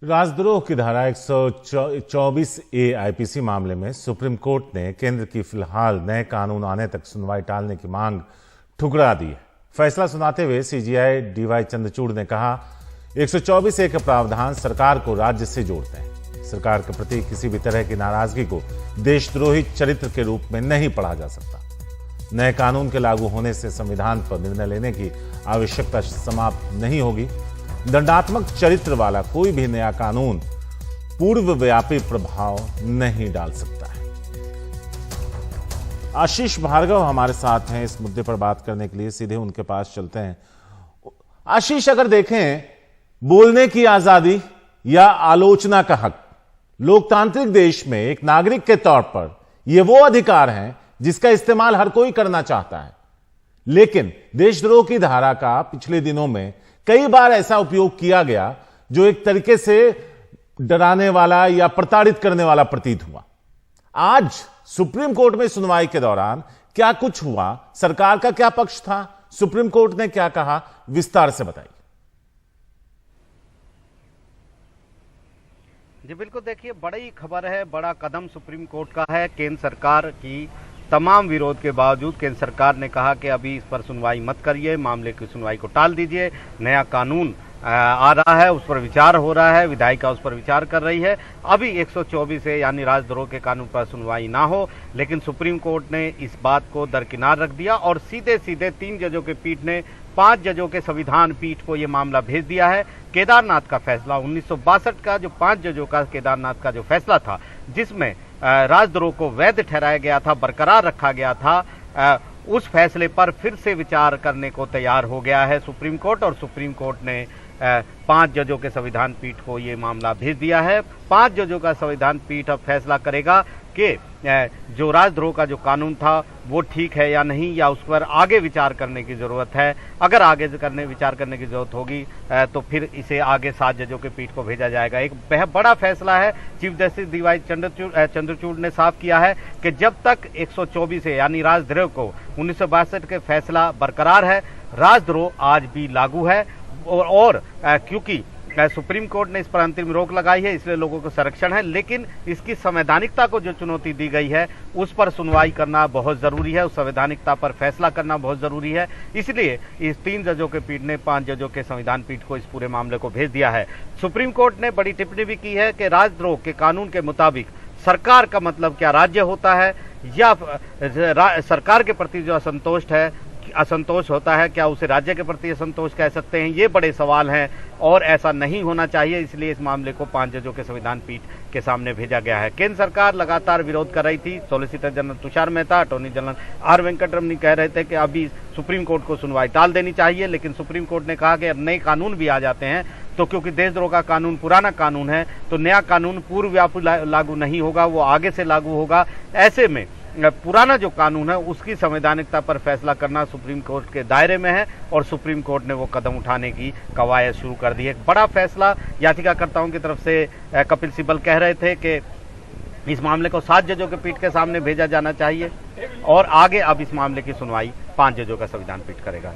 राजद्रोह की धारा 124A आईपीसी मामले में सुप्रीम कोर्ट ने केंद्र की फिलहाल नए कानून आने तक सुनवाई टालने की मांग ठुकरा दी है। फैसला सुनाते हुए सीजेआई डीवाई चंद्रचूड़ ने कहा, 124A के प्रावधान सरकार को राज्य से जोड़ते हैं। सरकार के प्रति किसी भी तरह की नाराजगी को देशद्रोही चरित्र के रूप में नहीं पढ़ा जा सकता। नए कानून के लागू होने से संविधान पर निर्णय लेने की आवश्यकता समाप्त नहीं होगी। दंडात्मक चरित्र वाला कोई भी नया कानून पूर्वव्यापी प्रभाव नहीं डाल सकता है। आशीष भार्गव हमारे साथ हैं इस मुद्दे पर बात करने के लिए, सीधे उनके पास चलते हैं। आशीष, अगर देखें बोलने की आजादी या आलोचना का हक, लोकतांत्रिक देश में एक नागरिक के तौर पर यह वो अधिकार है जिसका इस्तेमाल हर कोई करना चाहता है, लेकिन देशद्रोह की धारा का पिछले दिनों में कई बार ऐसा उपयोग किया गया जो एक तरीके से डराने वाला या प्रताड़ित करने वाला प्रतीत हुआ। आज सुप्रीम कोर्ट में सुनवाई के दौरान क्या कुछ हुआ, सरकार का क्या पक्ष था, सुप्रीम कोर्ट ने क्या कहा, विस्तार से बताइए। जी बिल्कुल, देखिए बड़ी खबर है, बड़ा कदम सुप्रीम कोर्ट का है। केंद्र सरकार की तमाम विरोध के बावजूद केंद्र सरकार ने कहा कि अभी इस पर सुनवाई मत करिए, मामले की सुनवाई को टाल दीजिए। नया कानून आ रहा है, उस पर विचार हो रहा है, विधायिका उस पर विचार कर रही है। अभी 124 यानी राजद्रोह के कानून पर सुनवाई ना हो, लेकिन सुप्रीम कोर्ट ने इस बात को दरकिनार रख दिया और सीधे सीधे 3 जजों के पीठ ने 5 जजों के संविधान पीठ को यह मामला भेज दिया है। केदारनाथ का फैसला 1962 का जो 5 जजों का केदारनाथ का जो फैसला था, जिसमें राजद्रोह को वैध ठहराया गया था, बरकरार रखा गया था, उस फैसले पर फिर से विचार करने को तैयार हो गया है सुप्रीम कोर्ट। और सुप्रीम कोर्ट ने 5 जजों के संविधान पीठ को ये मामला भेज दिया है। 5 जजों का संविधान पीठ अब फैसला करेगा कि जो राजद्रोह का जो कानून था वो ठीक है या नहीं, या उस पर आगे विचार करने की जरूरत है। अगर आगे विचार करने की जरूरत होगी तो फिर इसे आगे 7 जजों के पीठ को भेजा जाएगा। एक बेहद बड़ा फैसला है। चीफ जस्टिस डीवाई चंद्रचूड़ ने साफ किया है कि जब तक 124 यानी राजद्रोह को 1962 के फैसला बरकरार है, राजद्रोह आज भी लागू है। और क्योंकि सुप्रीम कोर्ट ने इस पर अंतिम रोक लगाई है, इसलिए लोगों को संरक्षण है, लेकिन इसकी संवैधानिकता को जो चुनौती दी गई है उस पर सुनवाई करना बहुत जरूरी है, उस संवैधानिकता पर फैसला करना बहुत जरूरी है। इसलिए इस 3 जजों के पीठ ने 5 जजों के संविधान पीठ को इस पूरे मामले को भेज दिया है। सुप्रीम कोर्ट ने बड़ी टिप्पणी भी की है कि राजद्रोह के कानून के मुताबिक सरकार का मतलब क्या राज्य होता है, या सरकार के प्रति जो असंतोष होता है, क्या उसे राज्य के प्रति असंतोष कह सकते हैं? ये बड़े सवाल हैं और ऐसा नहीं होना चाहिए। इसलिए इस मामले को 5 जजों के संविधान पीठ के सामने भेजा गया है। केंद्र सरकार लगातार विरोध कर रही थी। Solicitor general Tushar Mehta, attorney general R Venkataraman कह रहे थे कि अभी सुप्रीम कोर्ट को सुनवाई टाल देनी चाहिए, लेकिन सुप्रीम कोर्ट ने कहा कि अब नए कानून भी आ जाते हैं तो क्योंकि देशद्रोह का कानून पुराना कानून है तो नया कानून पूर्वव्यापी लागू नहीं होगा, वो आगे से लागू होगा। ऐसे में पुराना जो कानून है उसकी संवैधानिकता पर फैसला करना सुप्रीम कोर्ट के दायरे में है और सुप्रीम कोर्ट ने वो कदम उठाने की कवायद शुरू कर दी है। एक बड़ा फैसला याचिकाकर्ताओं की तरफ से कपिल सिब्बल कह रहे थे कि इस मामले को 7 जजों के पीठ के सामने भेजा जाना चाहिए और आगे अब इस मामले की सुनवाई 5 जजों का संविधान पीठ करेगा।